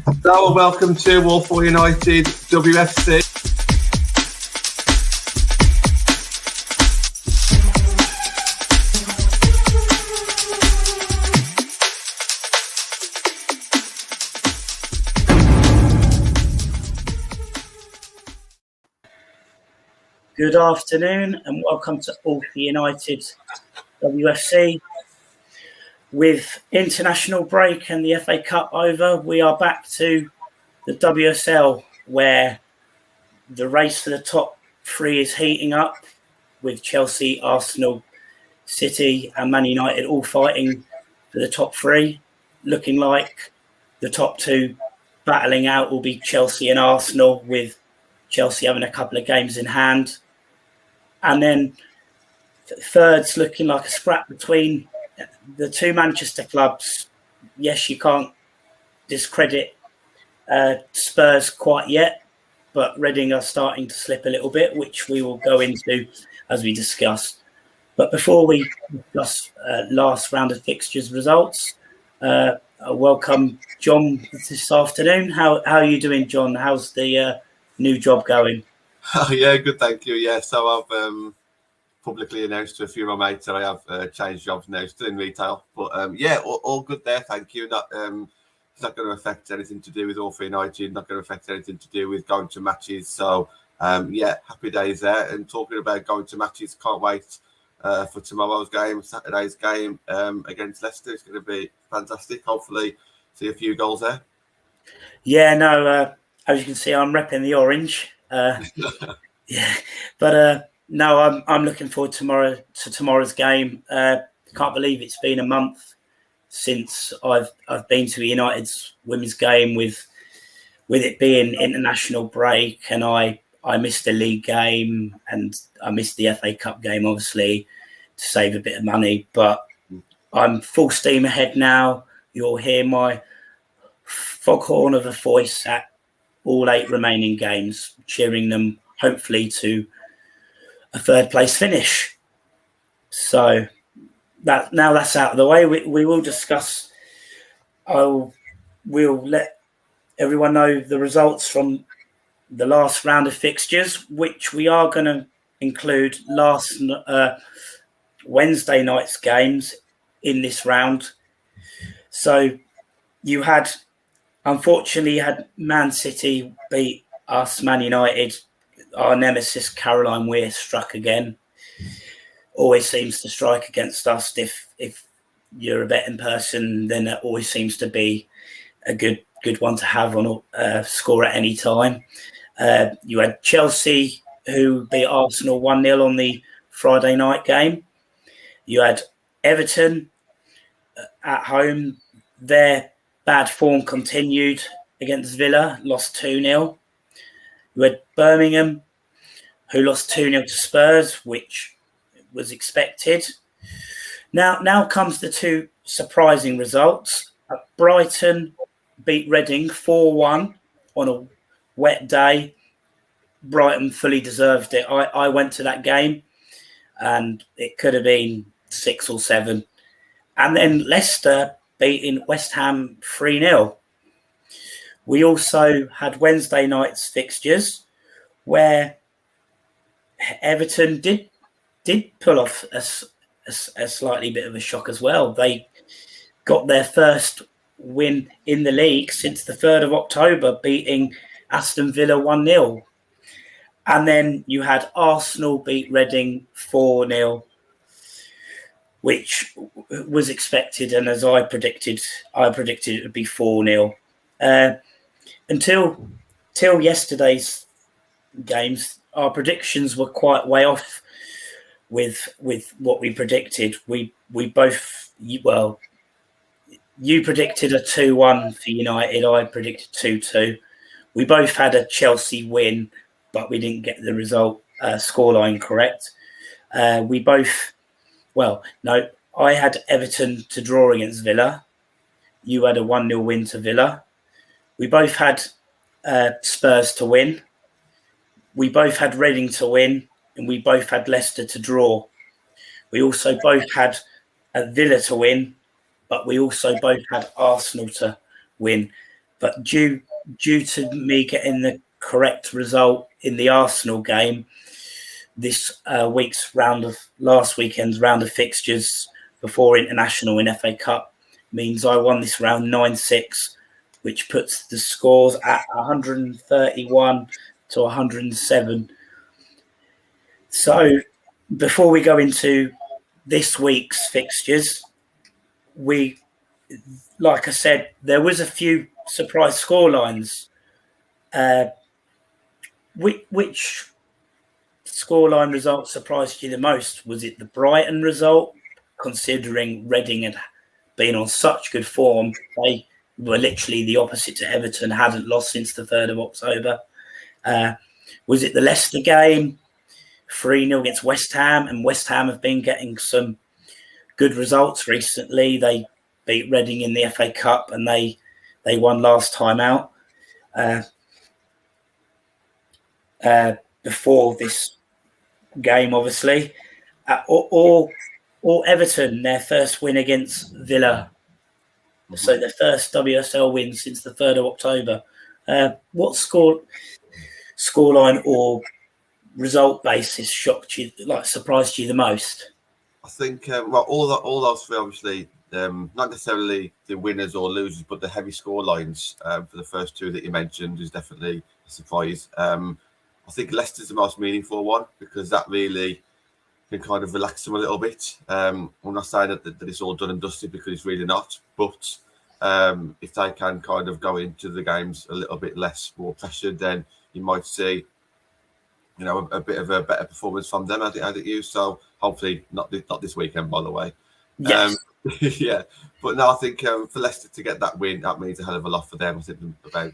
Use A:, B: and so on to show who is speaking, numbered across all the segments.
A: Hello and welcome to Walpole United WFC.
B: Good afternoon and welcome to Walpole United WFC. With international break and the FA Cup over, we are back to the WSL where the race for the top three is heating up with Chelsea, Arsenal, City and Man United all fighting for the top three. Looking like the top two battling out will be Chelsea and Arsenal, with Chelsea having a couple of games in hand. And then third's looking like a scrap between the two Manchester clubs. Yes, you can't discredit Spurs quite yet, but Reading are starting to slip a little bit, which we will go into as we discuss. But before we discuss last round of fixtures results, welcome John this afternoon. How are you doing, John? How's the new job going?
A: Oh, yeah, good, thank you. Yeah, so I've publicly announced to a few of my mates that I have changed jobs now, still in retail. But yeah, all good there, thank you. It's not going to affect anything to do with Walpole United, not going to affect anything to do with going to matches. So yeah, happy days there. And talking about going to matches, can't wait for tomorrow's game, Saturday's game against Leicester. It's going to be fantastic. Hopefully see a few goals there.
B: Yeah, no, as you can see, I'm repping the orange. Yeah, but no, I'm looking forward to tomorrow's game. Can't believe it's been a month since I've been to United's women's game, with it being international break, and I missed the league game and I missed the FA Cup game, obviously, to save a bit of money. But I'm full steam ahead now. You'll hear my foghorn of a voice at all 8 remaining games, cheering them hopefully to a third place finish. So now that's out of the way, we will discuss. We'll let everyone know the results from the last round of fixtures, which we are going to include last Wednesday night's games in this round. So you had, unfortunately, Man City beat us, Man United. Our nemesis, Caroline Weir, struck again. Always seems to strike against us. If you're a betting person, then that always seems to be a good one to have on score at any time. You had Chelsea, who beat Arsenal 1-0 on the Friday night game. You had Everton at home. Their bad form continued against Villa, lost 2-0. You had Birmingham, who lost 2-0 to Spurs, which was expected. Now comes the two surprising results. Brighton beat Reading 4-1 on a wet day. Brighton fully deserved it. I went to that game and it could have been 6 or 7. And then Leicester beating West Ham 3-0. We also had Wednesday night's fixtures where Everton did pull off a slightly bit of a shock as well. They got their first win in the league since the 3rd of October, beating Aston Villa 1-0. And then you had Arsenal beat Reading 4-0, which was expected. And as I predicted it would be 4-0. Until yesterday's games, our predictions were quite way off with what we predicted. We both, well, you predicted a 2-1 for United. I predicted 2-2. We both had a Chelsea win, but we didn't get the result scoreline correct. We both, well, no, I had Everton to draw against Villa. You had a 1-0 win to Villa. We both had Spurs to win. We both had Reading to win, and we both had Leicester to draw. We also both had Villa to win, but we also both had Arsenal to win. but due to me getting the correct result in the Arsenal game, this last weekend's round of fixtures before international in FA Cup means I won this round 9-6, which puts the scores at 131 to 107. So before we go into this week's fixtures, like I said, there was a few surprise scorelines. Which scoreline result surprised you the most? Was it the Brighton result, considering Reading had been on such good form? They were literally the opposite to Everton, hadn't lost since the 3rd of October. Was it the Leicester game, 3-0 against West Ham? And West Ham have been getting some good results recently. They beat Reading in the FA Cup and they won last time out. Before this game, obviously, or Everton, their first win against Villa, so their first WSL win since the 3rd of October. What scoreline or result basis surprised you the most?
A: I think all those three, obviously, not necessarily the winners or losers, but the heavy score lines for the first two that you mentioned is definitely a surprise. I think Leicester's the most meaningful one because that really can kind of relax them a little bit. I'm not saying that it's all done and dusted because it's really not, but if they can kind of go into the games a little bit more pressured, then you might see, a bit of a better performance from them. I think you. So hopefully not this weekend, by the way.
B: Yes.
A: Yeah, but no, I think for Leicester to get that win, that means a hell of a lot for them. I think about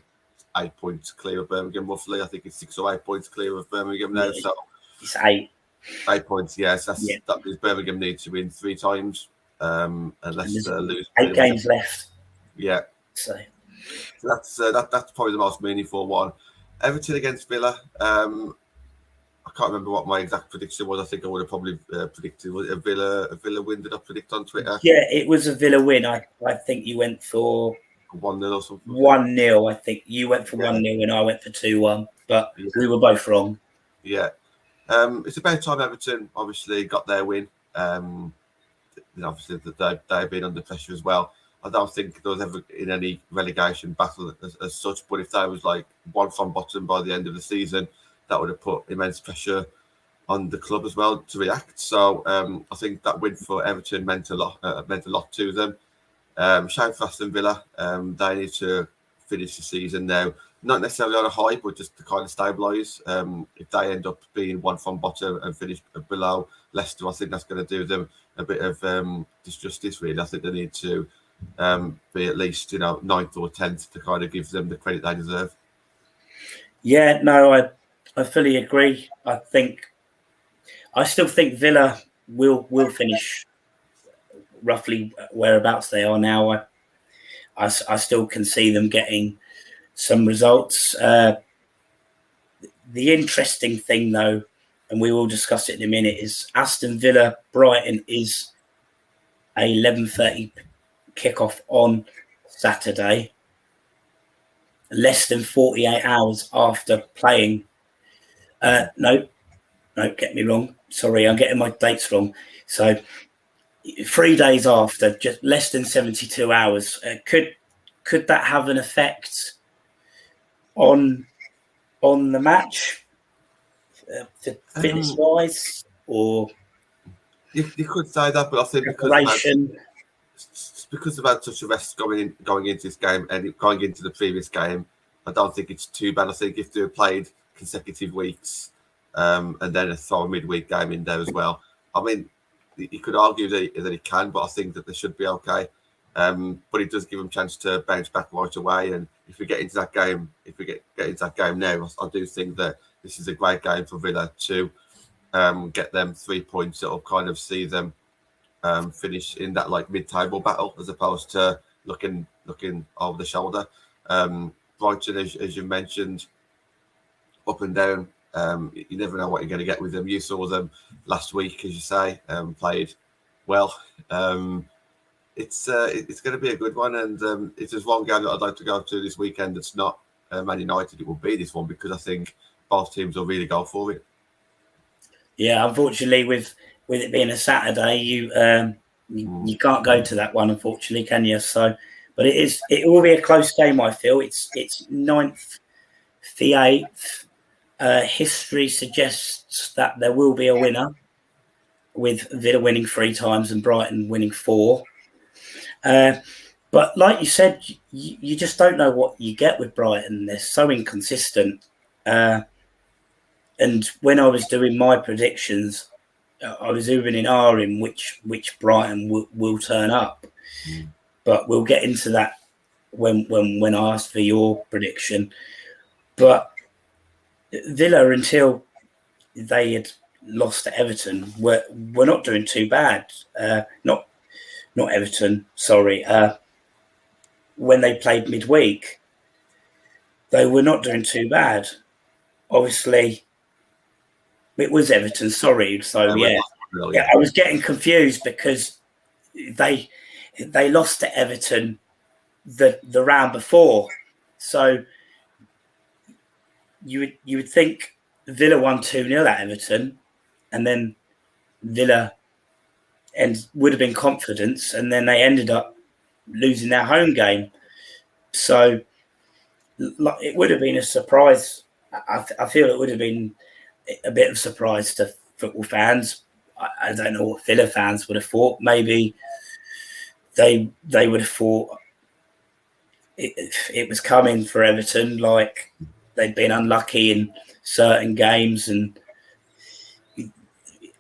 A: 8 points clear of Birmingham, roughly. I think it's 6 or 8 points clear of Birmingham now. So
B: it's 8.
A: 8 points, yes. That means Birmingham needs to win 3 times, unless lose.
B: 8 games left.
A: Yeah.
B: So
A: that's probably the most meaningful one. Everton against Villa. I can't remember what my exact prediction was. I think I would have probably predicted a Villa win. Did I predict on Twitter?
B: Yeah, it was a Villa win. I think you went for
A: 1-0 or something.
B: 1-0. I think you went for 1-0 and I went for 2-1. But we were both wrong.
A: Yeah. It's about time Everton obviously got their win. Obviously they've been under pressure as well. I don't think there was ever in any relegation battle as such, but if they was like one from bottom by the end of the season, that would have put immense pressure on the club as well to react. So I think that win for Everton meant a lot to them. Shame for Aston Villa. They need to finish the season now, not necessarily on a high, but just to kind of stabilise. If they end up being one from bottom and finish below Leicester, I think that's going to do them a bit of disjustice, really. I think they need to be at least 9th or 10th to kind of give them the credit they deserve.
B: Yeah, no, I fully agree. I still think Villa will finish roughly whereabouts they are now. I still can see them getting some results. The interesting thing, though, and we will discuss it in a minute, is Aston Villa Brighton is a 11:30 kickoff on Saturday, less than 48 hours after playing. No, get me wrong. Sorry, I'm getting my dates wrong. So 3 days after, just less than 72 hours. Could that have an effect on the match, fitness wise, or
A: you could say that, but I think because they've had such a rest going into this game and going into the previous game, I don't think it's too bad. I think if they had played consecutive weeks and then throw a midweek game in there as well, I mean, you could argue that it can, but I think that they should be okay. But it does give them a chance to bounce back right away. And if we get into that game, now, I do think that this is a great game for Villa to get them 3 points that will kind of see them finish in that like mid-table battle as opposed to looking over the shoulder. Brighton, as you mentioned, up and down. You never know what you're going to get with them. You saw them last week, as you say, played well. it's going to be a good one. And if there's one game that I'd like to go to this weekend that's not Man United, it will be this one, because I think both teams will really go for it.
B: Yeah, unfortunately, with it being a Saturday, you can't go to that one, unfortunately, can you? So, but it will be a close game. I feel it's 9th, the 8th. History suggests that there will be a winner, with Villa winning 3 times and Brighton winning 4. But like you said, you just don't know what you get with Brighton. They're so inconsistent. And when I was doing my predictions, I was even in in which Brighton will turn up. But we'll get into that when I asked for your prediction. But Villa, until they had lost to Everton, were not doing too bad. Not Everton, sorry. When they played midweek, they were not doing too bad. Obviously, it was Everton, sorry. So, yeah, I was getting confused because they lost to Everton the round before. So you would think Villa won 2-0 at Everton, and then Villa would have been confidence, and then they ended up losing their home game. So it would have been a surprise. I feel it would have been a bit of a surprise to football fans. I don't know what Villa fans would have thought. Maybe they would have thought it was coming for Everton, like they'd been unlucky in certain games, and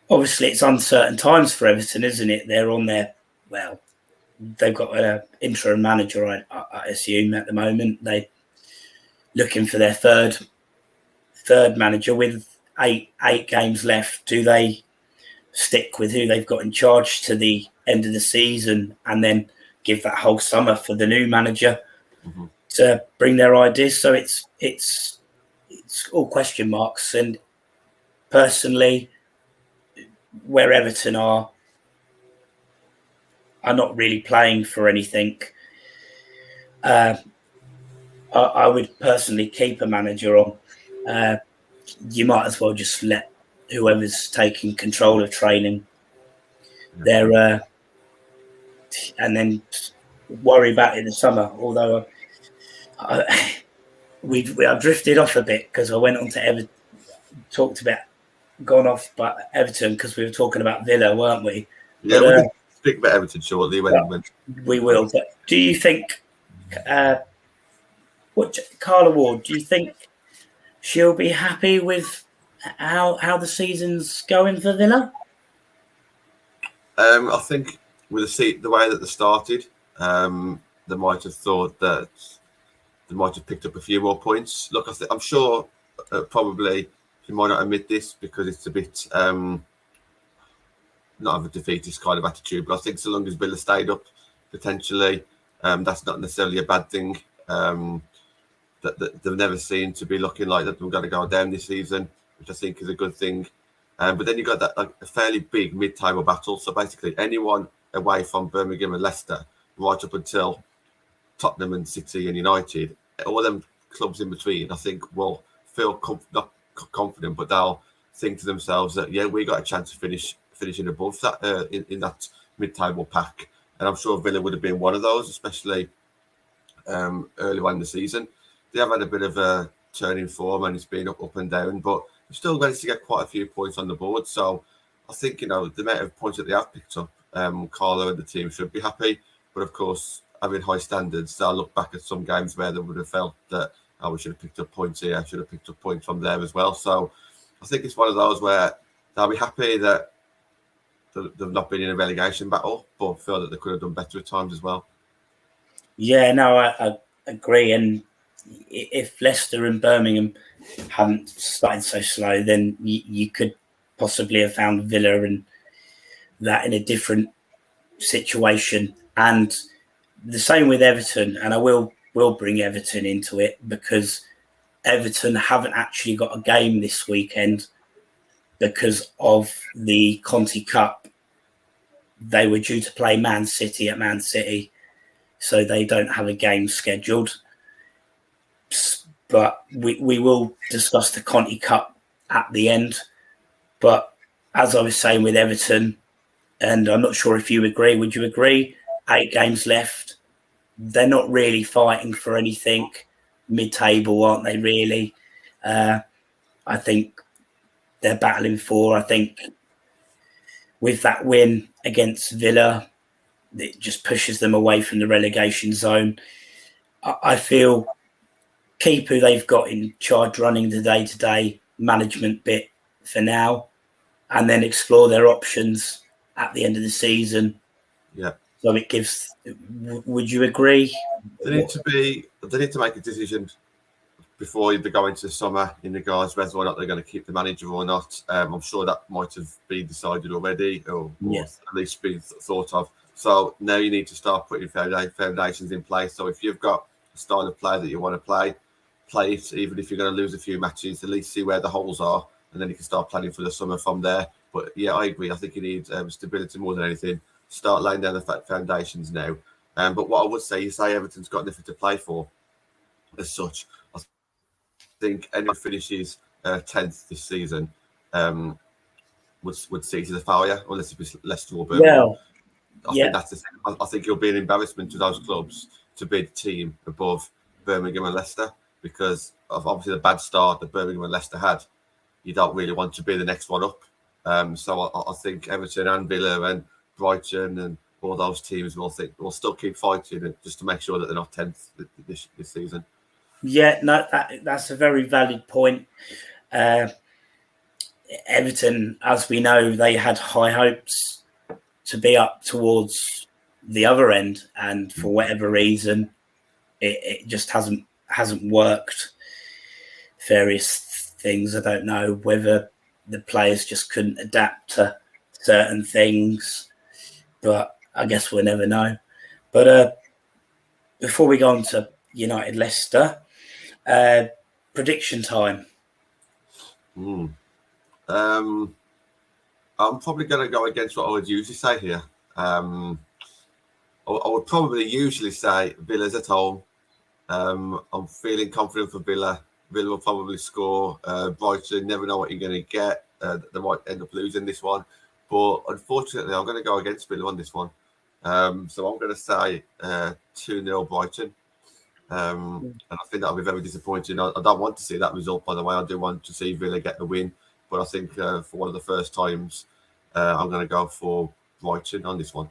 B: obviously it's uncertain times for Everton, isn't it? They're on their, well, they've got an interim manager, I assume, at the moment. They're looking for their third manager with eight games left. Do they stick with who they've got in charge to the end of the season and then give that whole summer for the new manager to bring their ideas? So it's all question marks. And personally, where Everton are not really playing for anything. I would personally keep a manager on. You might as well just let whoever's taking control of training there, and then worry about it in the summer. Although we drifted off a bit because I went on to Everton, gone off by Everton because we were talking about Villa, weren't we?
A: Yeah, we can speak about Everton shortly when
B: we will. But do you think, Carla Ward? Do you think she'll be happy with how the season's going for Villa?
A: I think with the way that they started, they might have thought that they might have picked up a few more points. Look, I'm sure probably she might not admit this because it's a bit not of a defeatist kind of attitude, but I think so long as Villa stayed up, potentially, that's not necessarily a bad thing. That they've never seemed to be looking like that they're going to go down this season, which I think is a good thing. But then you've got that a fairly big mid-table battle. So basically, anyone away from Birmingham and Leicester, right up until Tottenham and City and United, all them clubs in between, I think will feel not confident, but they'll think to themselves that, yeah, we got a chance to finishing above that in that mid-table pack. And I'm sure Villa would have been one of those, especially early on in the season. They have had a bit of a turn in form and it's been up and down, but they've still managed to get quite a few points on the board. So I think, the amount of points that they have picked up, Carlo and the team should be happy. But of course, having high standards, they'll look back at some games where they would have felt that, we should have picked up points here, should have picked up points from there as well. So I think it's one of those where they'll be happy that they've not been in a relegation battle, but feel that they could have done better at times as well.
B: Yeah, no, I agree. And if Leicester and Birmingham hadn't started so slow, then you could possibly have found Villa and that in a different situation. And the same with Everton. And I will bring Everton into it because Everton haven't actually got a game this weekend because of the Conti Cup. they were due to play Man City at Man City, so they don't have a game scheduled. But we will discuss the Conti Cup at the end. But as I was saying with Everton, and I'm not sure if you agree, would you agree? 8 games left. They're not really fighting for anything mid-table, aren't they, really? I think they're battling for, I think, with that win against Villa, it just pushes them away from the relegation zone. I feel keep who they've got in charge running the day-to-day management bit for now, and then explore their options at the end of the season.
A: Yeah.
B: So it gives. Would you agree?
A: They need to make a decision before they go into the summer in regards whether or not they're going to keep the manager or not. I'm sure that might have been decided already, or
B: Yes.
A: at least been thought of. So now you need to start putting foundations in place. So if you've got a style of play that you want to play it, even if you're going to lose a few matches, at least see where the holes are, and then you can start planning for the summer from there. But yeah, I agree. I think you need stability more than anything. Start laying down the foundations now. But what I would say, you say Everton's got nothing to play for as such. I think anyone finishes 10th this season would see it as a failure, unless it was Leicester or Birmingham. I think that's the thing. I think it'll be an embarrassment to those clubs to be the team above Birmingham and Leicester, because of obviously the bad start that Birmingham and Leicester had. You don't really want to be the next one up. So I think Everton and Villa and Brighton and all those teams will still keep fighting just to make sure that they're not 10th this season.
B: Yeah, no, that's a very valid point. Everton, as we know, they had high hopes to be up towards the other end, and for whatever reason, it just hasn't worked. Various things, I don't know whether the players just couldn't adapt to certain things, but I guess we'll never know. But before we go on to United Leicester, prediction time.
A: I'm probably going to go against what I would usually say here. I would probably usually say Villa's at home. I'm feeling confident for Villa. Villa will probably score. Brighton, never know what you're going to get. They might end up losing this one. But unfortunately, I'm going to go against Villa on this one. So I'm going to say 2-0 Brighton. And I think that'll be very disappointing. I don't want to see that result, by the way. I do want to see Villa get the win. But I think for one of the first times, I'm going to go for Brighton on this one.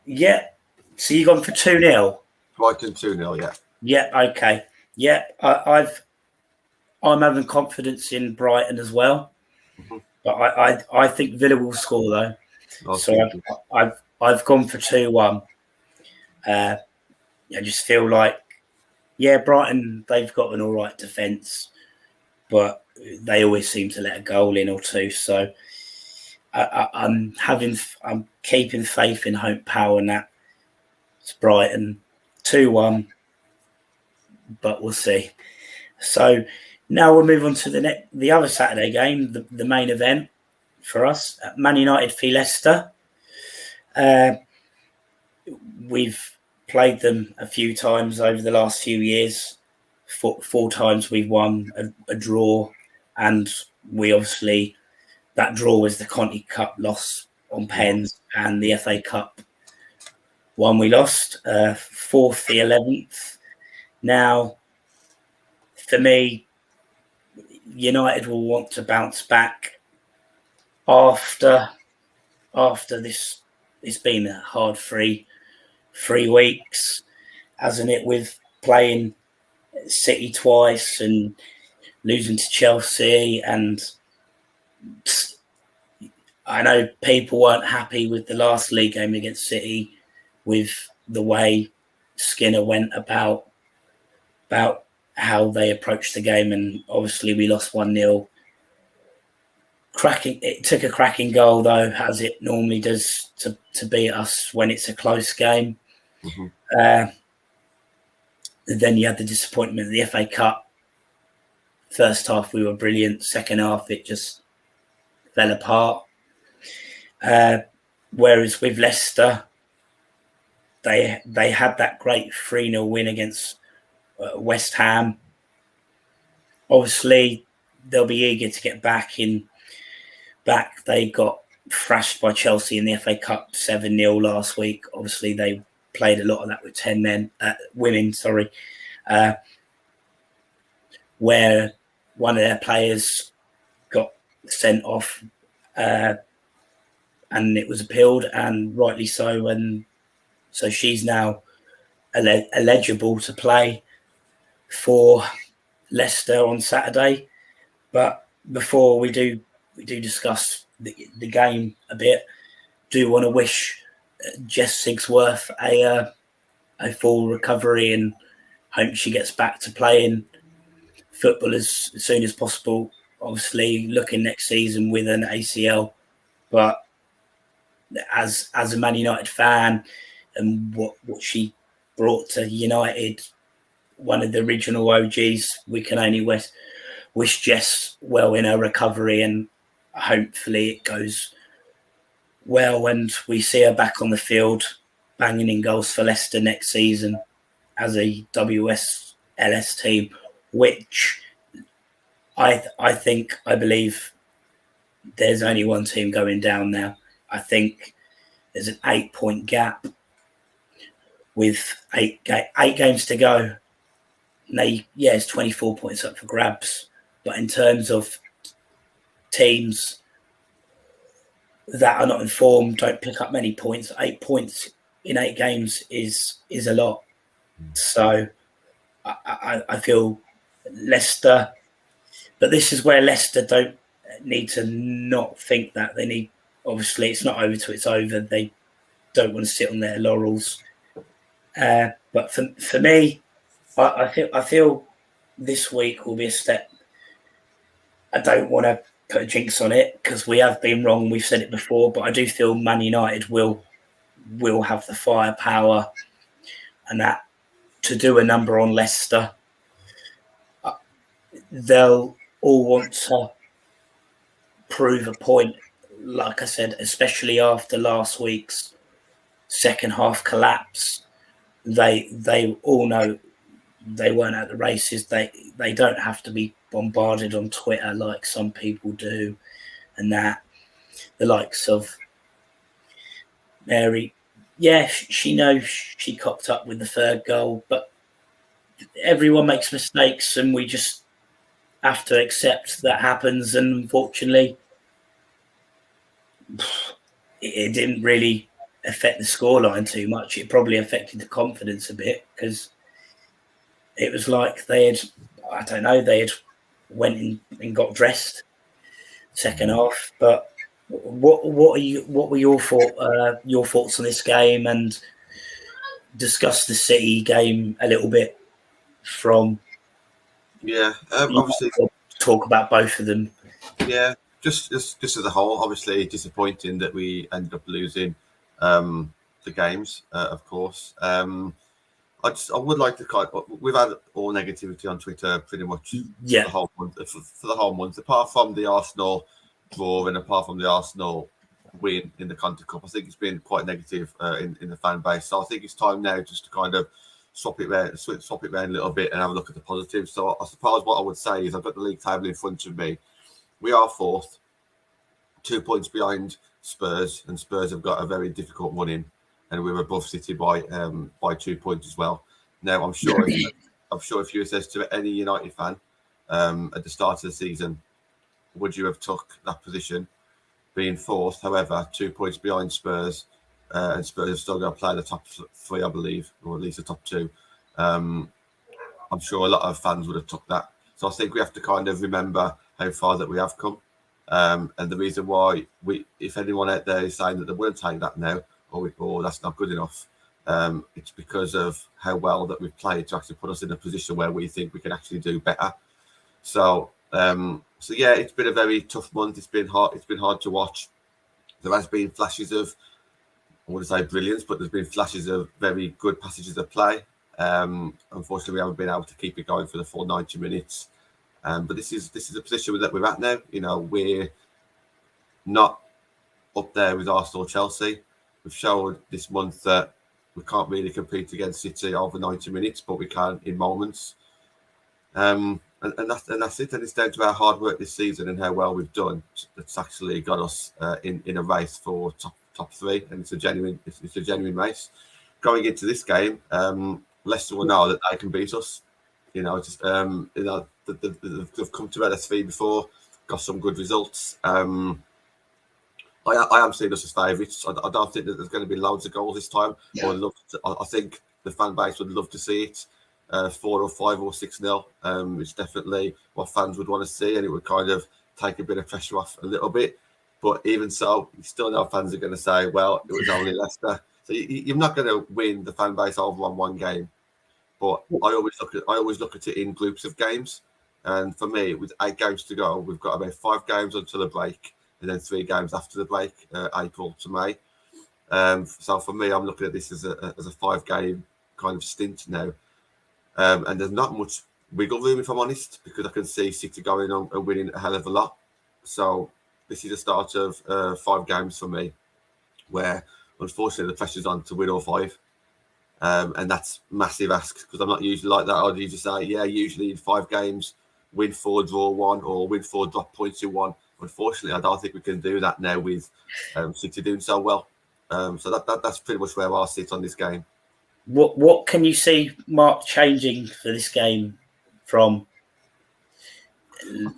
B: Yeah. So you've gone for 2-0?
A: Brighton 2-0, yeah.
B: Yeah, okay. Yeah, I'm having confidence in Brighton as well. Mm-hmm. But I think Villa will score, though. So I've gone for 2-1. I just feel like, Brighton, they've got an all right defence, but they always seem to let a goal in or two. So I'm keeping faith in Hope Power, and that it's Brighton 2-1, but we'll see. So now we'll move on to the other Saturday game, the main event for us, Man United v Leicester. We've played them a few times over the last few years. Four times we've won a draw, and we obviously, that draw was the Conti Cup loss on pens, and the FA Cup one we lost, 4th the 11th. Now, for me, United will want to bounce back after this. It's been a hard three weeks, hasn't it, with playing City twice and losing to Chelsea. And I know people weren't happy with the last league game against City, with the way Skinner went about how they approached the game, and obviously we lost 1-0. It took a cracking goal, though, as it normally does, to beat us when it's a close game. Mm-hmm. Then you had the disappointment of the FA Cup. First half we were brilliant. Second half it just fell apart. Whereas with Leicester, they had that great 3-0 win against West Ham. Obviously, they'll be eager to get back. They got thrashed by Chelsea in the FA Cup 7-0 last week. Obviously, they played a lot of that with 10 women. Sorry, where one of their players got sent off, and it was appealed, and rightly so. And so she's now eligible to play for Leicester on Saturday. But before we do discuss the game a bit, do want to wish Jess Sigsworth a full recovery and hope she gets back to playing football as soon as possible. Obviously, looking next season with an ACL, but as a Man United fan and what she brought to United, one of the original OGs, we can only wish Jess well in her recovery, and hopefully it goes well and we see her back on the field banging in goals for Leicester next season as a WSLS team, which I believe there's only one team going down now. I think there's an 8-point gap with eight games to go. It's 24 points up for grabs. But in terms of teams that are not informed, don't pick up many points, 8 points in 8 games is a lot. So I feel Leicester, but this is where Leicester don't need to not think that. They need, obviously, it's not over till it's over. They don't want to sit on their laurels. But for me, I feel this week will be a step. I don't want to put a jinx on it because we have been wrong. We've said it before, but I do feel Man United will have the firepower and that to do a number on Leicester. They'll all want to prove a point, like I said, especially after last week's second half collapse. They all know they weren't at the races. They don't have to be bombarded on Twitter like some people do, and that the likes of Mary, she knows she cocked up with the third goal, but everyone makes mistakes, and we just have to accept that happens. And unfortunately, it didn't really affect the scoreline too much. It probably affected the confidence a bit because it was like they had went in and got dressed second half. But what were your thoughts on this game, and discuss the City game a little bit from
A: obviously
B: talk about both of them.
A: Just as a whole, obviously disappointing that we ended up losing the games, of course. I would like to we've had all negativity on Twitter pretty much for the whole month, apart from the Arsenal draw and apart from the Arsenal win in the Conti Cup. I think it's been quite negative in the fan base. So I think it's time now just to kind of swap it around a little bit and have a look at the positives. So I suppose what I would say is I've got the league table in front of me. We are fourth, 2 points behind Spurs, and Spurs have got a very difficult run in, and we're above City by 2 points as well. Now, I'm sure if you says to any United fan at the start of the season, would you have took that position, being fourth? However, 2 points behind Spurs, and Spurs have still got to play the top 3, I believe, or at least the top 2. I'm sure a lot of fans would have took that. So I think we have to kind of remember how far that we have come. And the reason why if anyone out there is saying that they wouldn't take that now, or that's not good enough, it's because of how well that we've played to actually put us in a position where we think we can actually do better. So it's been a very tough month. It's been hard to watch. There has been flashes of, I wouldn't say brilliance, but there's been flashes of very good passages of play. Unfortunately, we haven't been able to keep it going for the full 90 minutes. But this is a position that we're at now. You know, we're not up there with Arsenal, Chelsea. We've shown this month that we can't really compete against City over 90 minutes, but we can in moments. And that's it. And it's down to our hard work this season and how well we've done. That's actually got us in a race for top three, and it's a genuine race. Going into this game, Leicester will know that they can beat us. They've come to LS3 before, got some good results. I am seeing us as favourites. I don't think that there's going to be loads of goals this time. Yeah. I think the fan base would love to see it 4 or 5 or 6-0. It's definitely what fans would want to see, and it would kind of take a bit of pressure off a little bit. But even so, you still know fans are going to say, well, it was only Leicester. So you're not going to win the fan base over on one game. But I always look at it in groups of games. And for me, with 8 games to go, we've got about 5 games until the break, and then 3 games after the break, April to May. So for me, I'm looking at this as a 5-game kind of stint now. And there's not much wiggle room, if I'm honest, because I can see City going on and winning a hell of a lot. So this is the start of 5 games for me, where unfortunately the pressure's on to win all 5. And that's massive ask, because I'm not usually like that. I'd usually say, usually in 5 games, win 4, draw 1, or win 4, drop points in 1. Unfortunately, I don't think we can do that now with City doing so well. So that's pretty much where I'll sit on this game.
B: What can you see, Mark, changing for this game from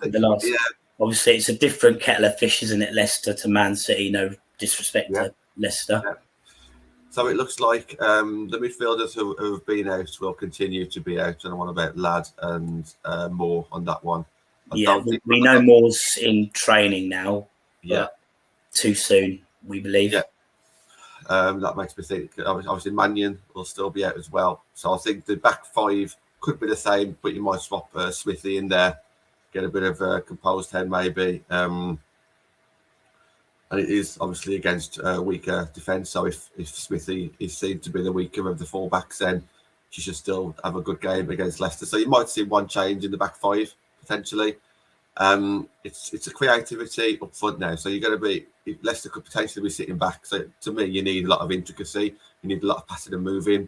B: the last? Yeah. Obviously, it's a different kettle of fish, isn't it? Leicester to Man City. No disrespect to Leicester. Yeah.
A: So it looks like the midfielders who have been out will continue to be out. And I want about Ladd and Moore on that one.
B: We know Moore's in training now.
A: Yeah.
B: Too soon, we believe.
A: Yeah. That makes me think, obviously, Mannion will still be out as well. So I think the back 5 could be the same, but you might swap Smithy in there, get a bit of a composed head maybe. And it is obviously against weaker defence. So if Smithy is seen to be the weaker of the fullbacks, then she should still have a good game against Leicester. So you might see one change in the back 5 potentially. It's a creativity up front now. So you're going to be, Leicester could potentially be sitting back. So to me, you need a lot of intricacy. You need a lot of passing and moving.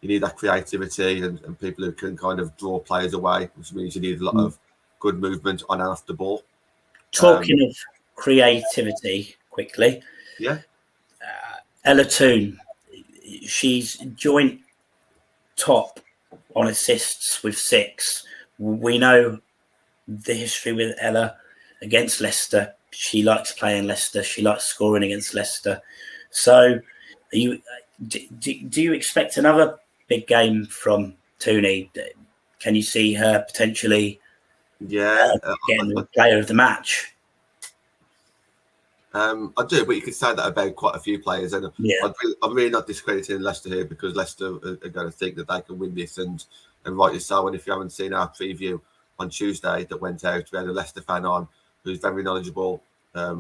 A: You need that creativity and people who can kind of draw players away, which means you need a lot of good movement on and off the ball.
B: Talking of creativity, quickly.
A: Yeah.
B: Ella Toone, she's joint top on assists with 6. We know the history with Ella against Leicester. She likes playing Leicester. She likes scoring against Leicester. So, do you expect another big game from Toone? Can you see her potentially getting the player of the match?
A: I do, but you could say that about quite a few players. And I'm really not discrediting Leicester here, because Leicester are going to think that they can win this, and rightly so. And if you haven't seen our preview on Tuesday that went out, we had a Leicester fan on who's very knowledgeable, I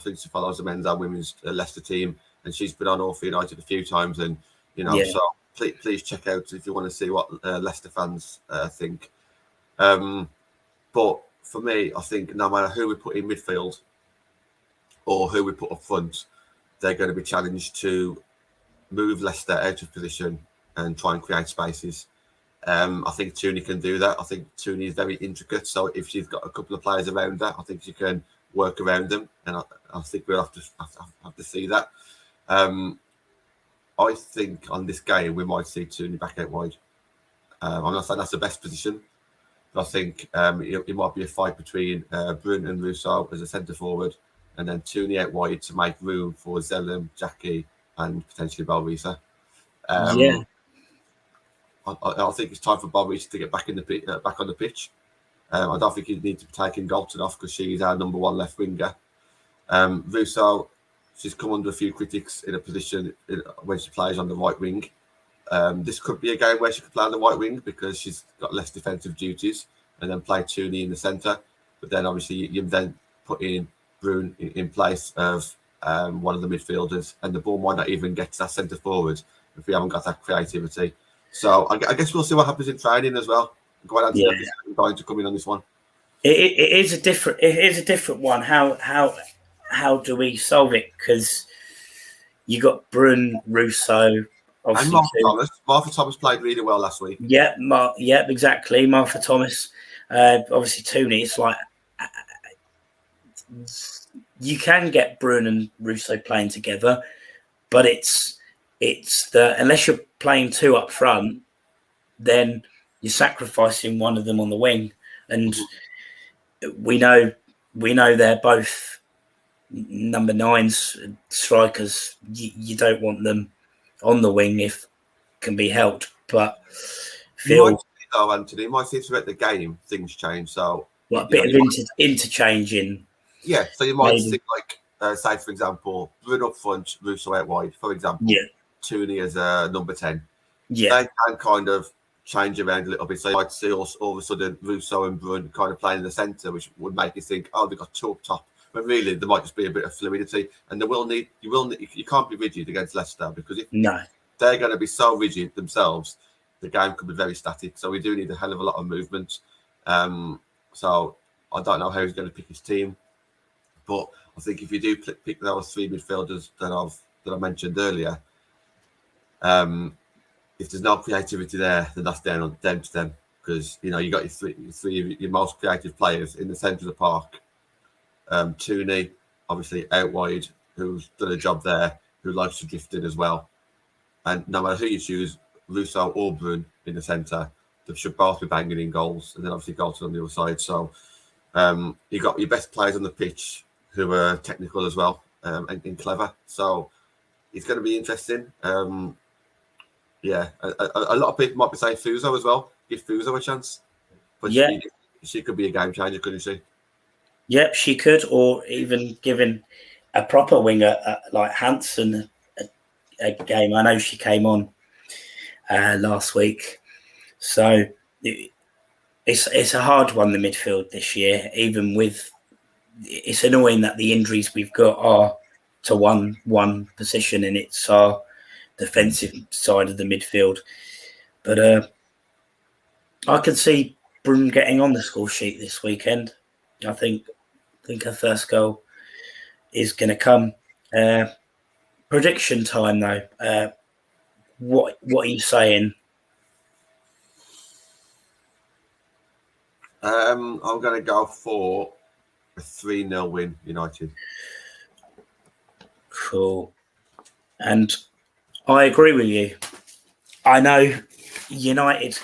A: think she follows the men's and women's Leicester team, and she's been on All for United a few times, and so please check out if you want to see what Leicester fans think. But for me, I think no matter who we put in midfield or who we put up front, they're going to be challenged to move Leicester out of position and try and create spaces. I think Toone can do that. I think Toone is very intricate. So if she's got a couple of players around her, I think she can work around them. And I think we'll have to see that. I think on this game, we might see Toone back out wide. I'm not saying that's the best position, but I think it might be a fight between Brun and Russo as a centre forward, and then Toone out wide to make room for Zellum, Jackie, and potentially Balrisa. I think it's time for Balrisa to get back back on the pitch. I don't think you need to be taking Galton off, because she's our number 1 left winger. Russo, she's come under a few critics in a position when she plays on the right wing. This could be a game where she could play on the right wing, because she's got less defensive duties, and then play Toone in the centre. But then obviously you then put in Brun in place of one of the midfielders, and the ball might not even get to that centre forward if we haven't got that creativity. So I guess we'll see what happens in training as well. Going on to come in on this one.
B: It is a different one. How how do we solve it? Because you got Brun, Russo, obviously.
A: And Martha Thomas played really well last week.
B: Yeah, exactly. Martha Thomas. Obviously, Tooney. It's like you can get Brun and Russo playing together, but it's the unless you're playing two up front, then you're sacrificing one of them on the wing, and we know they're both number nines, strikers. You don't want them on the wing if can be helped, but
A: You might see, though, Anthony, you might see throughout the game things change. So
B: a bit of interchange in.
A: Yeah, so you might see say for example, Bruno up front, Russo out wide, for example.
B: Yeah.
A: Tooney as a number 10.
B: Yeah.
A: They can kind of change around a little bit. So you might see all of a sudden Russo and Brun kind of playing in the centre, which would make you think, oh, they've got two up top. But really, there might just be a bit of fluidity, and you can't be rigid against Leicester, because if they're going to be so rigid themselves, the game could be very static. So we do need a hell of a lot of movement. So I don't know how he's going to pick his team, but I think if you do pick those three midfielders that I mentioned earlier, if there's no creativity there, then that's down to them, because you got your most creative players in the centre of the park. Tooney, obviously out wide, who's done a job there, who likes to drift in as well. And no matter who you choose, Russo or Brun in the centre, they should both be banging in goals, and then obviously Galton on the other side. So you got your best players on the pitch who are technical as well, and clever. So it's going to be interesting. Yeah, a lot of people might be saying Fuso as well. Give Fuso a chance, but she could be a game changer, couldn't she?
B: Yep, she could, or even giving a proper winger like Hansen a game. I know she came on last week, so it's a hard one, the midfield this year. Even with, it's annoying that the injuries we've got are to one position, and it's our defensive side of the midfield. But I can see Brun getting on the score sheet this weekend. I think her first goal is going to come. Prediction time, though. What are you saying?
A: I'm going to go for a 3-0 win, United.
B: Cool. And I agree with you. I know United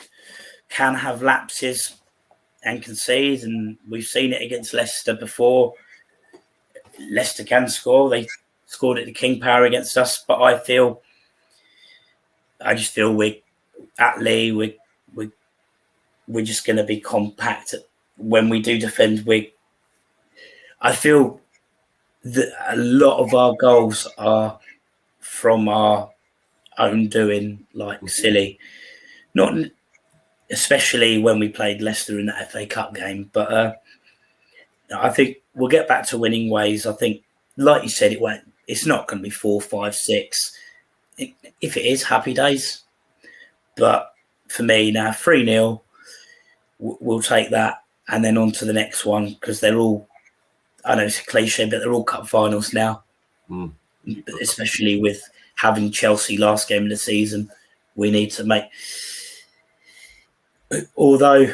B: can have lapses and concede, and we've seen it against Leicester before. Leicester can score. They scored at the King Power against us, but I just feel we're at Lee. We're just going to be compact when we do defend. I feel that a lot of our goals are from our own doing, like silly. Not especially when we played Leicester in that FA Cup game, but I think we'll get back to winning ways. I think, like you said, it's not going to be 4, 5, 6. If it is, happy days. But for me now, 3-0, we'll take that, and then on to the next one, because they're all, I know it's a cliche, but they're all cup finals now. Especially with having Chelsea last game of the season, we need to make. Although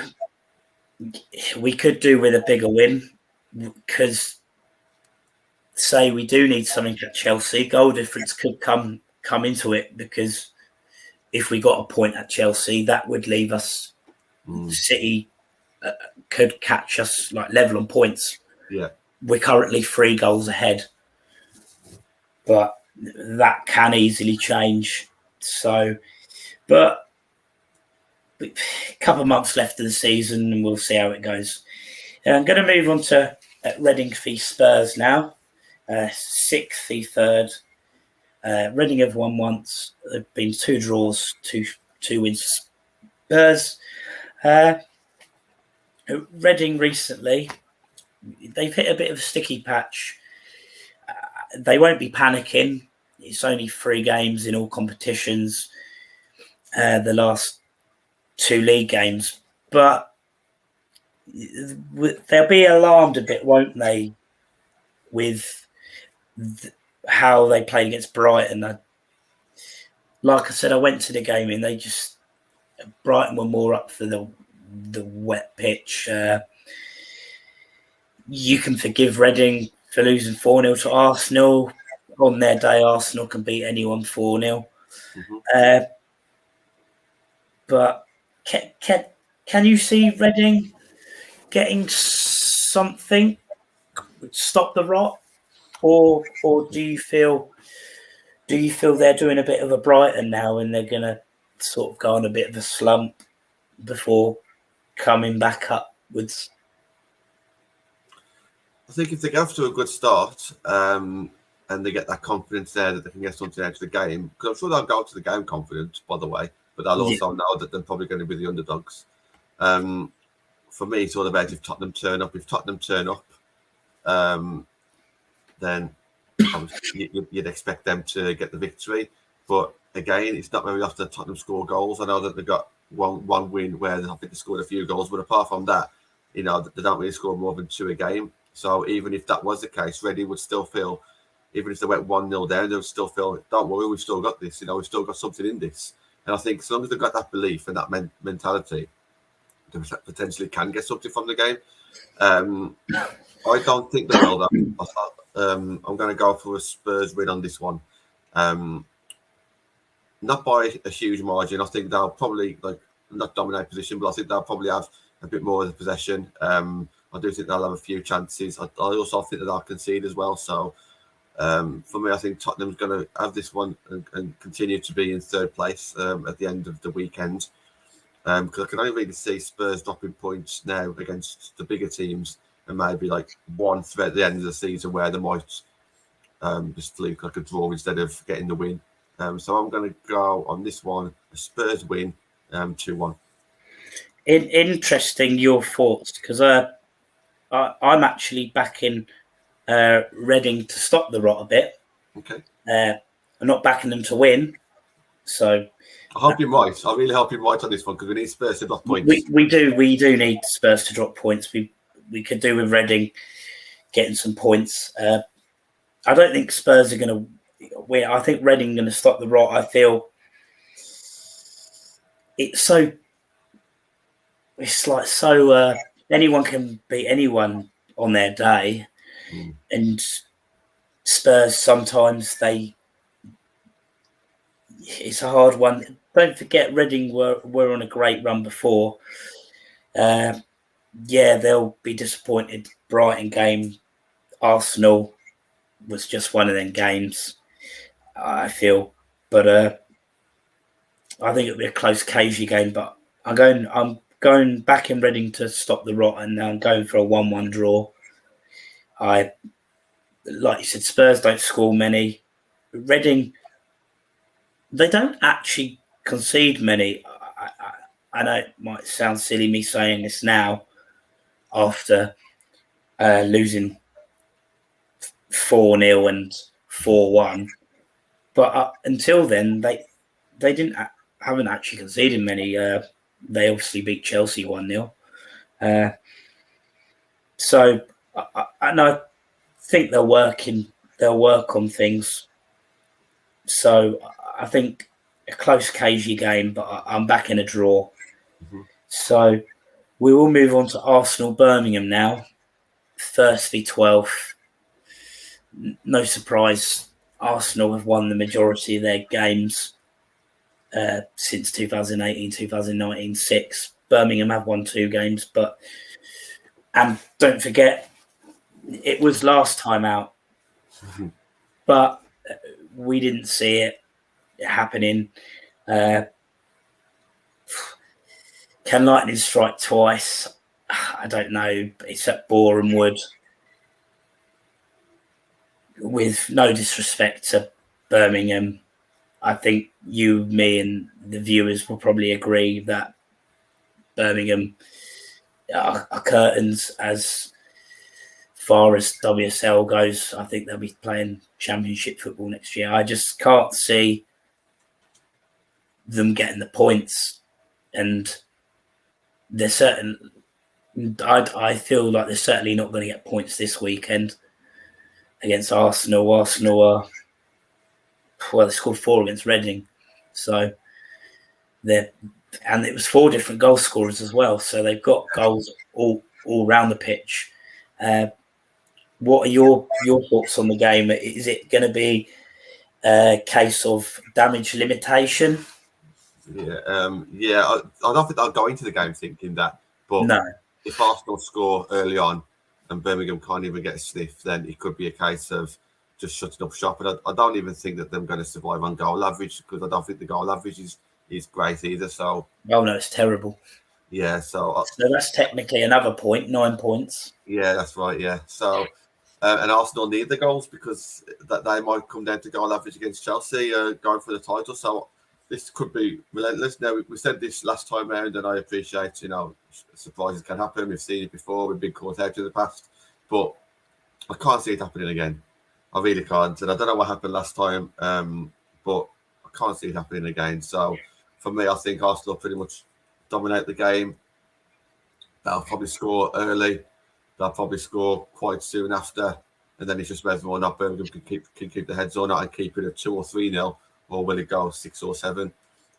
B: we could do with a bigger win, because say we do need something at Chelsea, goal difference could come into it, because if we got a point at Chelsea, that would leave us. City could catch us like level on points.
A: Yeah,
B: we're currently 3 goals ahead, but that can easily change. So, but a couple of months left of the season, and we'll see how it goes. I'm going to move on to Reading v Spurs now. 6th v 3rd. Reading have won once. There have been 2 draws, 2 wins for Spurs. Reading recently, they've hit a bit of a sticky patch. They won't be panicking. It's only 3 games in all competitions. The last 2 league games, but they'll be alarmed a bit, won't they? With how they played against Brighton. Like I said, I went to the game and Brighton were more up for the wet pitch. You can forgive Reading for losing 4-0 to Arsenal. On their day, Arsenal can beat anyone 4-0.
A: Mm-hmm.
B: But can you see Reading getting something, stop the rot, or do you feel they're doing a bit of a Brighton now and they're gonna sort of go on a bit of a slump before coming back upwards?
A: I think if they get off to a good start and they get that confidence there that they can get something out of the game, because I'm sure they'll go to the game confident, by the way, but they'll also know that they're probably going to be the underdogs. For me, it's all about if Tottenham turn up. If Tottenham turn up, then you'd expect them to get the victory. But again, it's not very often Tottenham score goals. I know that they've got one win where I think they scored a few goals, but apart from that, they don't really score more than 2 a game. So even if that was the case, Reading would still feel, even if they went 1-0 down, they would still feel, don't worry, we've still got this. We've still got something in this. And I think as long as they've got that belief and that mentality, they potentially can get something from the game. I don't think they will, though. I'm going to go for a Spurs win on this one. Not by a huge margin. I think they'll probably not dominate position, but I think they'll probably have a bit more of the possession. I do think they'll have a few chances. I also think that they'll concede as well. So for me, I think Tottenham's going to have this one and continue to be in 3rd place at the end of the weekend. Because I can only really see Spurs dropping points now against the bigger teams and maybe one threat at the end of the season where they might just fluke a draw instead of getting the win. So I'm going to go on this one, a Spurs win, 2-1.
B: Interesting your thoughts, because I'm actually backing Reading to stop the rot a bit.
A: Okay.
B: I'm not backing them to win. So
A: I hope you're right. I really hope you're right on this one because we need Spurs to drop points.
B: We do need Spurs to drop points. We could do with Reading getting some points. I don't think Spurs are going to win. I think Reading are going to stop the rot. I feel it's anyone can beat anyone on their day, and Spurs sometimes it's a hard one. Don't forget, Reading were on a great run before. They'll be disappointed. Brighton game, Arsenal was just one of them games, I feel. But I think it'll be a close, cagey game. But I'm going back in Reading to stop the rot, and I'm going for a 1-1 draw. Like you said, Spurs don't score many. Reading, they don't actually concede many. I know it might sound silly me saying this now after losing 4-0 and 4-1, but until then they haven't actually conceded many. They obviously beat Chelsea 1-0. So I think they'll work on things. So I think a close, cagey game, but I'm back in a draw. Mm-hmm. So we will move on to Arsenal Birmingham now. 1st v 12th. No surprise, Arsenal have won the majority of their games since 2018, 2019, 6. Birmingham have won 2 games, and don't forget, it was last time out, but we didn't see it happening. Can lightning strike twice? I don't know. It's at Boreham Wood. With no disrespect to Birmingham, I think you, me, and the viewers will probably agree that Birmingham are curtains as far as WSL goes. I think they'll be playing Championship football next year. I just can't see them getting the points, and they're certain. I feel like they're certainly not going to get points this weekend against Arsenal. Arsenal are, well, they scored 4 against Reading. So and it was 4 different goal scorers as well. So they've got goals all around the pitch. What are your thoughts on the game? Is it going to be a case of damage limitation?
A: I don't think I'll go into the game thinking that. But
B: No.
A: if Arsenal score early on and Birmingham can't even get a sniff, then it could be a case of just shutting up shop. And I don't even think that they're going to survive on goal average, because I don't think the goal average is great either. So
B: Oh no, it's terrible.
A: Yeah, so
B: that's technically another point, 9 points.
A: Yeah, that's right. Yeah, so and Arsenal need the goals, because that they might come down to goal average against Chelsea, going for the title. So this could be relentless. Now, we said this last time round, and I appreciate, surprises can happen. We've seen it before. We've been caught out in the past, but I can't see it happening again. I really can't. And I don't know what happened last time, but I can't see it happening again. So for me, I think Arsenal pretty much dominate the game. They'll probably score early. They'll probably score quite soon after. And then it's just whether or not Birmingham can keep the heads on it and keep it at 2 or 3-0, or will it go 6 or 7?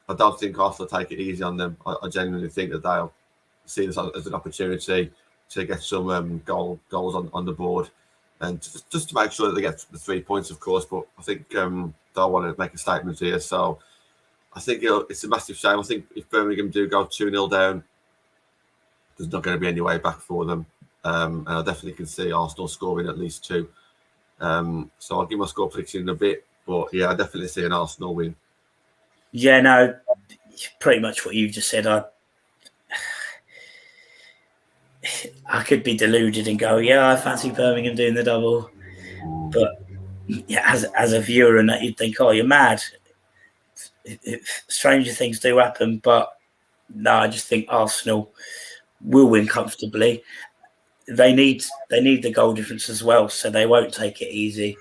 A: I don't think Arsenal take it easy on them. I genuinely think that they'll see this as an opportunity to get some goals on the board, and just to make sure that they get the 3 points, of course. But I think they'll want to make a statement here. So I think it's a massive shame. I think if Birmingham do go 2-0 down, there's not going to be any way back for them. And I definitely can see Arsenal scoring at least 2. So I'll give my score prediction in a bit. But yeah, I definitely see an Arsenal win.
B: Yeah, no, pretty much what you've just said. I could be deluded and go, yeah, I fancy Birmingham doing the double. But yeah, as a viewer and that, you'd think, oh, you're mad. Stranger things do happen. But no, I just think Arsenal will win comfortably. They need the goal difference as well, so they won't take it easy,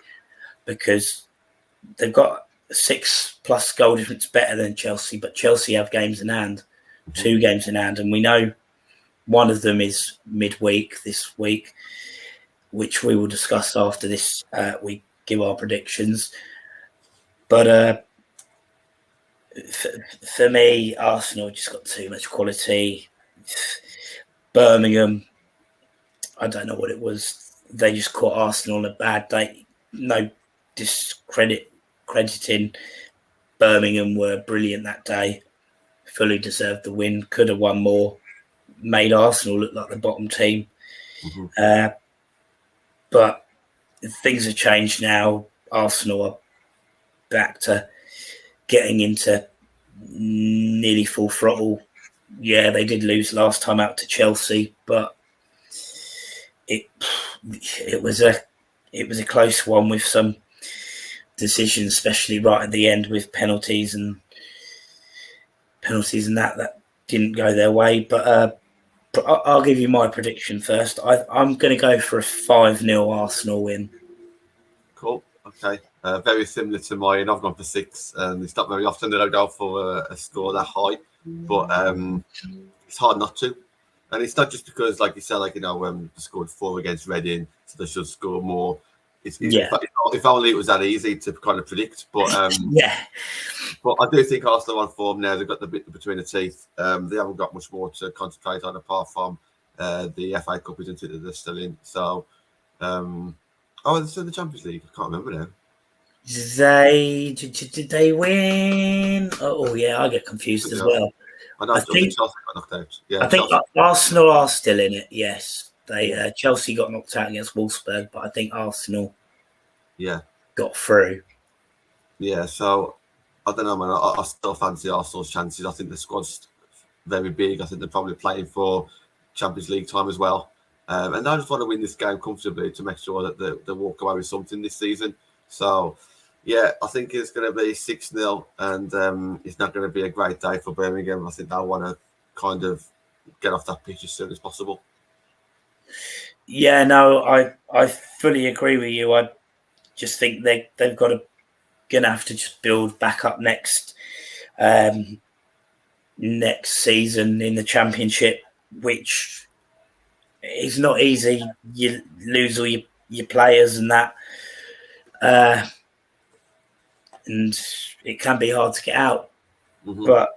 B: because they've got 6+ goal difference better than Chelsea, but Chelsea have games in hand, 2 games in hand, and we know one of them is midweek this week, which we will discuss after this. We give our predictions, but for me, Arsenal just got too much quality. Birmingham, I don't know what it was. They just caught Arsenal on a bad day. No crediting Birmingham were brilliant that day. Fully deserved the win. Could have won more. Made Arsenal look like the bottom team.
A: Mm-hmm.
B: But things have changed now. Arsenal are back to getting into nearly full throttle. Yeah, they did lose last time out to Chelsea, but it was a close one with some decisions, especially right at the end with penalties and that didn't go their way. But I'll give you my prediction first. I'm going to go for a 5-0 Arsenal win.
A: Cool. Okay. Very similar to mine. I've gone for 6. It's not very often that I go for a score that high, but it's hard not to. And it's not just because, like you said, they scored 4 against Reading, so they should score more. If only it was that easy to kind of predict. But
B: yeah.
A: But I do think Arsenal are on form now. They've got the bit between the teeth. They haven't got much more to concentrate on apart from the FA Cup, isn't it, that they're still in. So, it's in the Champions League. I can't remember now.
B: Did they win? Oh yeah, I get confused as well.
A: I think Chelsea got knocked out. Yeah,
B: I think Arsenal are still in it. Yes, they Chelsea got knocked out against Wolfsburg, but I think Arsenal got through.
A: Yeah, so I don't know, man. I still fancy Arsenal's chances. I think the squad's very big. I think they're probably playing for Champions League time as well. And I just want to win this game comfortably to make sure that they walk away with something this season. So, yeah, I think it's going to be 6-0, and it's not going to be a great day for Birmingham. I think they'll want to kind of get off that pitch as soon as possible.
B: Yeah, no, I fully agree with you. I just think they've got gonna have to just build back up next season in the Championship, which is not easy. You lose all your players and that, and it can be hard to get out.
A: Mm-hmm.
B: But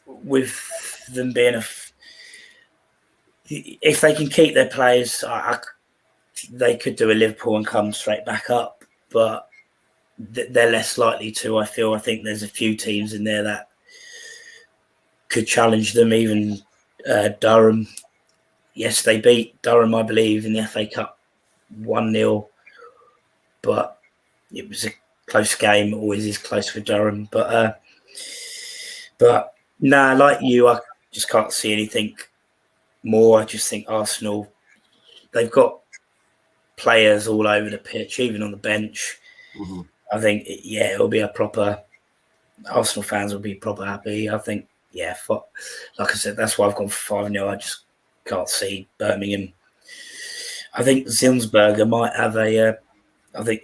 B: with them being if they can keep their players, they could do a Liverpool and come straight back up. But they're less likely to. I think there's a few teams in there that could challenge them. Even Durham. Yes, they beat Durham, I believe, in the FA Cup 1-0. But it was a close game. It always is close for Durham. But like you, I just can't see anything more. I just think Arsenal, they've got players all over the pitch, even on the bench.
A: Mm-hmm.
B: I think, it'll be a proper... Arsenal fans will be proper happy. I think, like I said, that's why I've gone for 5-0. I just can't see Birmingham. I think Zinsberger might have I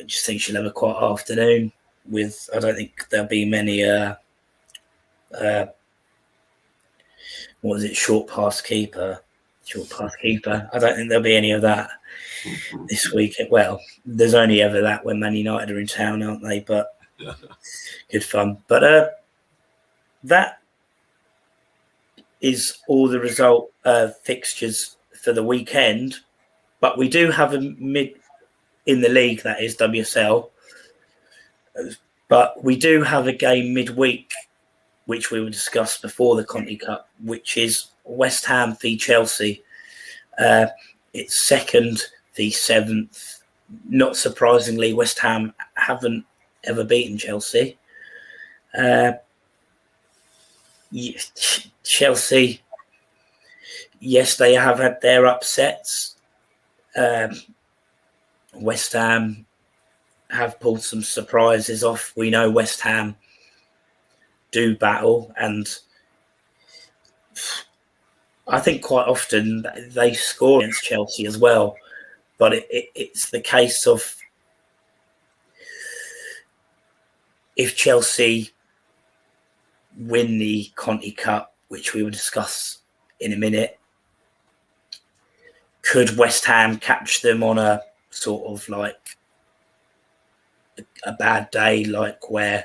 B: just think she'll have a quiet afternoon. I don't think there'll be many short pass keeper. I don't think there'll be any of that this week. Well, there's only ever that when Man United are in town, aren't they? But good fun. But that is all the result fixtures for the weekend. But we do have a mid in the league, that is WSL. But we do have a game midweek, which we will discuss before the Conti Cup, which is West Ham v Chelsea. It's 2nd v 7th. Not surprisingly, West Ham haven't ever beaten Chelsea. Chelsea, yes, they have had their upsets. West Ham have pulled some surprises off. We know West Ham do battle, and I think quite often they score against Chelsea as well. But it's the case of if Chelsea win the Conti Cup, which we will discuss in a minute, could West Ham catch them on a sort of like a bad day, like where,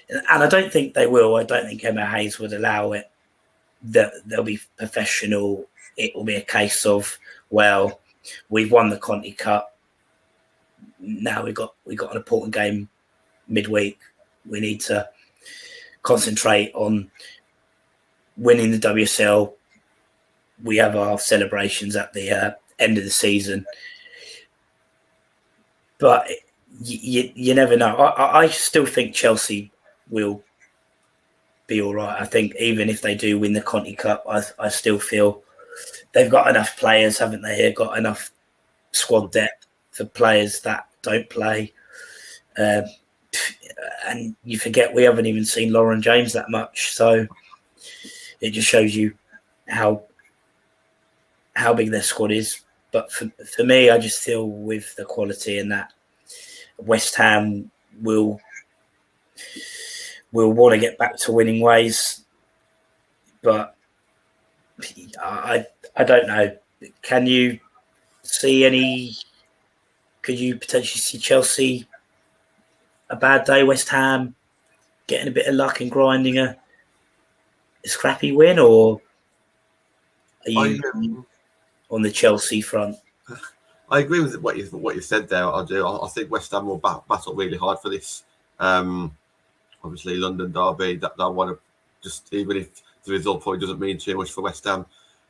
B: and I don't think they will. I don't think Emma Hayes would allow it. That they'll be professional. It will be a case of, well, we've won the Conti Cup. Now we got an important game midweek. We need to concentrate on winning the WSL. We have our celebrations at the end of the season, but you never know. I still think Chelsea will be all right. I think even if they do win the Conti Cup, I still feel they've got enough players, haven't they? They've got enough squad depth for players that don't play. And you forget we haven't even seen Lauren James that much, so it just shows you how big their squad is. But for me, I just feel with the quality and that West Ham will want to get back to winning ways. But I don't know. Can you see any? Could you potentially see Chelsea a bad day, West Ham getting a bit of luck and grinding a scrappy win, or are you on the Chelsea front?
A: I agree with what you said there. I do. I think West Ham will battle really hard for this. Obviously, London derby. That they'll want to just, even if the result probably doesn't mean too much for West Ham,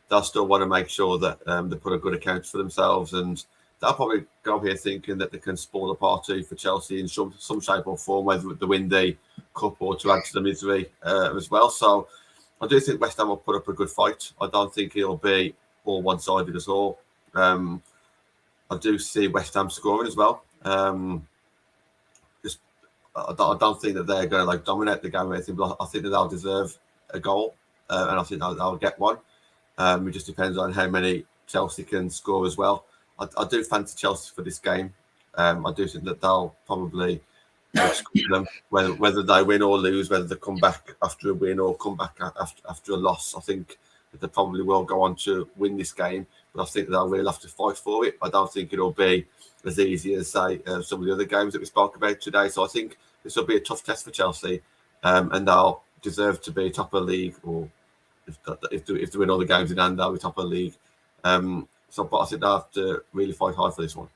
A: they'll still want to make sure that they put a good account for themselves, and they'll probably go here thinking that they can spoil the party for Chelsea in some shape or form, whether they win the cup or to add to the misery as well. So I do think West Ham will put up a good fight. I don't think it'll be all one-sided at all. I do see West Ham scoring as well. I don't think that they're going to dominate the game or anything, but I think that they'll deserve a goal, and I think they'll get one. It just depends on how many Chelsea can score as well. I do fancy Chelsea for this game. I do think that they'll probably score them, whether they win or lose, whether they come back after a win or come back after a loss. I think that they probably will go on to win this game, but I think they'll really have to fight for it. I don't think it'll be as easy as, say, some of the other games that we spoke about today. So I think this will be a tough test for Chelsea, and they'll deserve to be top of the league, or if they win all the games in hand, they'll be top of the league. But I think they'll have to really fight hard for this one.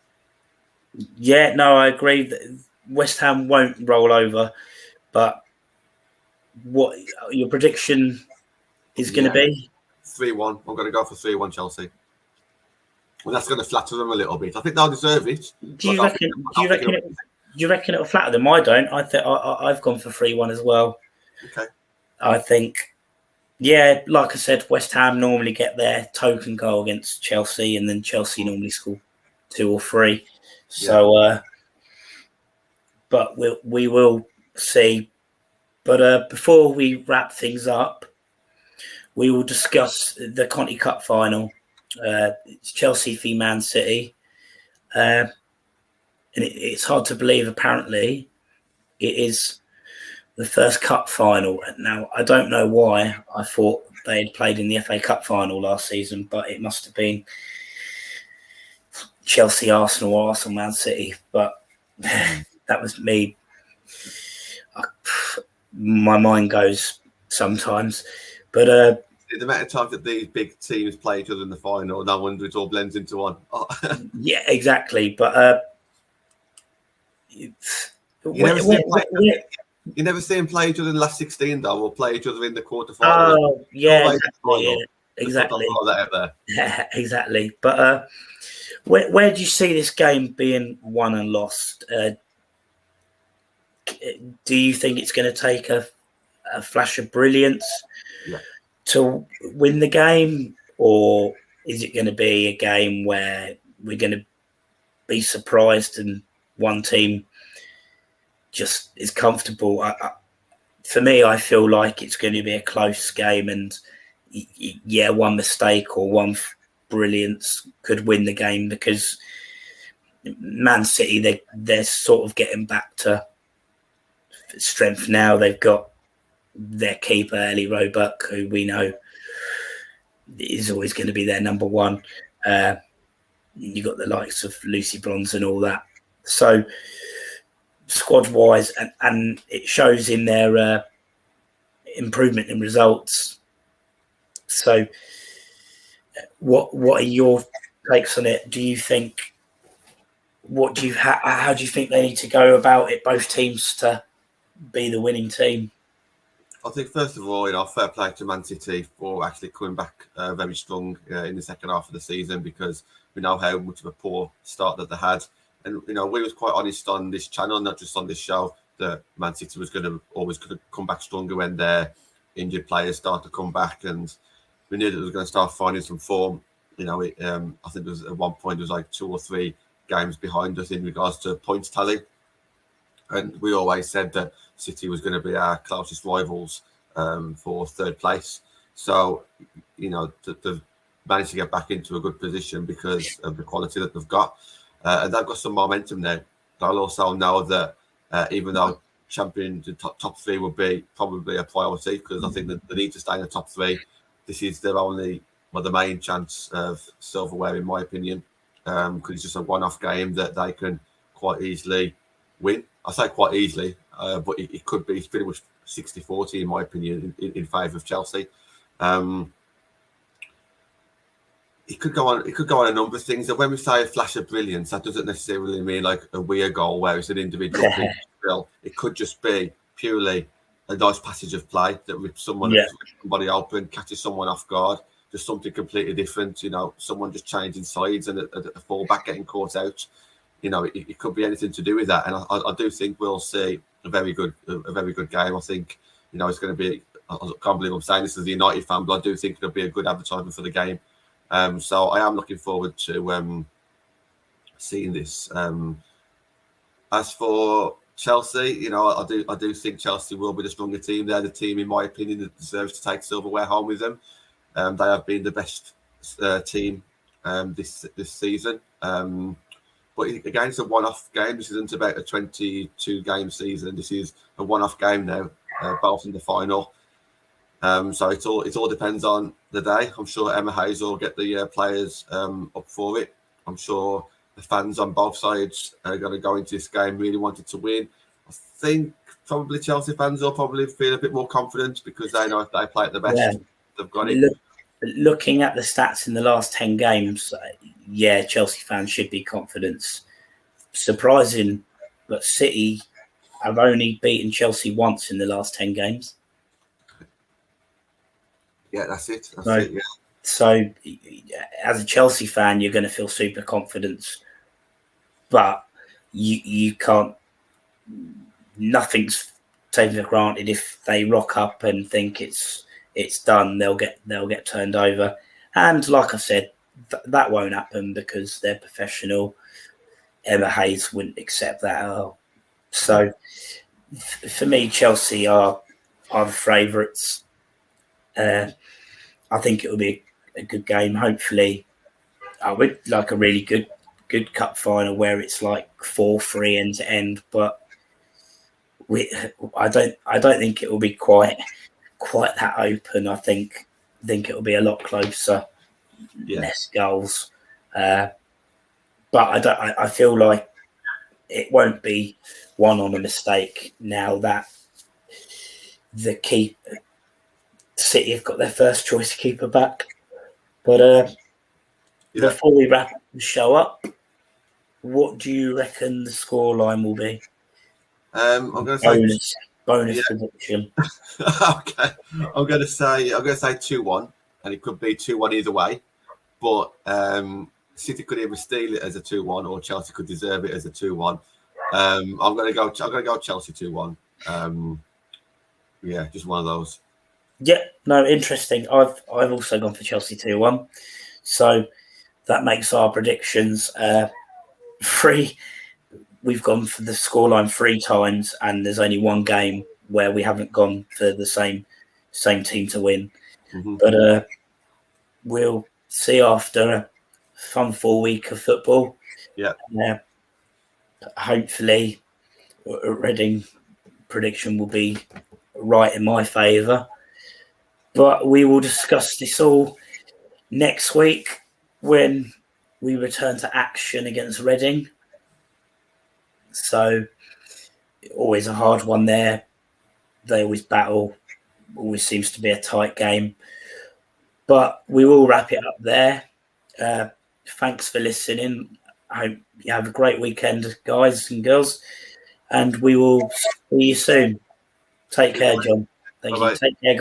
B: Yeah, no, I agree that West Ham won't roll over, but what your prediction is going to be?
A: 3-1. I'm going to go for 3-1 Chelsea. Well, that's going to flatter them a little bit. I think they'll deserve it.
B: Do you reckon it'll flatter them? I don't. I've gone for 3-1 as well.
A: Okay.
B: I think, yeah, like I said, West Ham normally get their token goal against Chelsea, and then Chelsea normally score 2 or 3. So, but we will see. But before we wrap things up, we will discuss the Conti Cup final. It's Chelsea v Man City. And it's hard to believe, apparently, it is the first cup final. Now, I don't know why I thought they had played in the FA Cup final last season, but it must have been Chelsea, Arsenal, or Arsenal, Man City. But that was me. My mind goes sometimes. But
A: the amount of times that these big teams play each other in the final, no wonder it all blends into one.
B: Yeah, exactly. But
A: you never see them play each other in the last 16, though, or play each other in the quarterfinals.
B: Oh, yeah, exactly.
A: Yeah,
B: exactly. But where do you see this game being won and lost? Do you think it's going to take a flash of brilliance to win the game, or is it going to be a game where we're going to be surprised and one team just is comfortable? For me, I feel like it's going to be a close game, and one mistake or one brilliance could win the game, because Man City, they're sort of getting back to strength now. They've got their keeper, Ellie Roebuck, who we know is always going to be their number one. You got the likes of Lucy Bronze and all that. So squad-wise, and it shows in their improvement in results. So what are your takes on it? Do you think how do you think they need to go about it, both teams, to be the winning team?
A: I think, first of all, fair play to Man City for actually coming back very strong in the second half of the season, because we know how much of a poor start that they had. And, we was quite honest on this channel, not just on this show, that Man City was always going to come back stronger when their injured players start to come back. And we knew that it was going to start finding some form. I think there was at one point, there was like 2 or 3 games behind us in regards to points tally. And we always said that City was going to be our closest rivals for third place. So, they've managed to get back into a good position because of the quality that they've got. And they've got some momentum now. They'll also know that even though champion the top 3 would be probably a priority, because I think that they need to stay in the top 3. This is their the main chance of silverware, in my opinion, because it's just a one-off game that they can quite easily win. I say quite easily, but it could be. It's pretty much 60-40, in my opinion, in favour of Chelsea. It could go on a number of things. And when we say a flash of brilliance, that doesn't necessarily mean like a weird goal where it's an individual skill. It could just be purely a nice passage of play that rips somebody open, catches someone off guard, just something completely different. Someone just changing sides and a fullback getting caught out. It could be anything to do with that. And I do think we'll see a very good game. I think it's going to be. I can't believe I'm saying this as a United fan, but I do think it'll be a good advertisement for the game. So I am looking forward to seeing this. As for Chelsea, I do think Chelsea will be the stronger team. They're the team, in my opinion, that deserves to take silverware home with them. They have been the best team this season. But again, it's a one-off game. This isn't about a 22-game season. This is a one-off game now, both in the final. So it all depends on the day. I'm sure Emma Hayes will get the players up for it. I'm sure the fans on both sides are going to go into this game really wanted to win. I think probably Chelsea fans will probably feel a bit more confident because they know if they play at the best, they've got it.
B: Looking at the stats in the last 10 games, Chelsea fans should be confident. Surprising, but City have only beaten Chelsea once in the last 10 games.
A: Yeah, that's it.
B: So, as a Chelsea fan, you're going to feel super confident, but you can't. Nothing's taken for granted. If they rock up and think it's done, they'll get turned over. And like I said, that won't happen because they're professional. Emma Hayes wouldn't accept that at all. So, for me, Chelsea are the favourites. I think it will be a good game. Hopefully, I would like a really good cup final where it's like 4-3 end to end. But I don't think it will be quite that open. I think it will be a lot closer, less goals. But I feel like it won't be won on a mistake now that the City have got their first choice keeper back. But before we wrap the show up, what do you reckon the scoreline will be?
A: I'm going to say
B: bonus prediction.
A: Okay, I'm going to say 2-1, and it could be 2-1 either way. But City could either steal it as a 2-1, or Chelsea could deserve it as a 2-1. I'm going to go Chelsea 2-1. Just one of those.
B: Yeah, no, interesting. I've also gone for Chelsea 2-1. So that makes our predictions 3. We've gone for the scoreline 3 times, and there's only one game where we haven't gone for the same team to win.
A: Mm-hmm.
B: But we'll see after a fun full week of football.
A: Yeah.
B: Hopefully, Reading prediction will be right in my favour. But we will discuss this all next week when we return to action against Reading. So, always a hard one there. They always battle. Always seems to be a tight game. But we will wrap it up there. Thanks for listening. I hope you have a great weekend, guys and girls. And we will see you soon. Take care, John. Thank you. Take care, guys.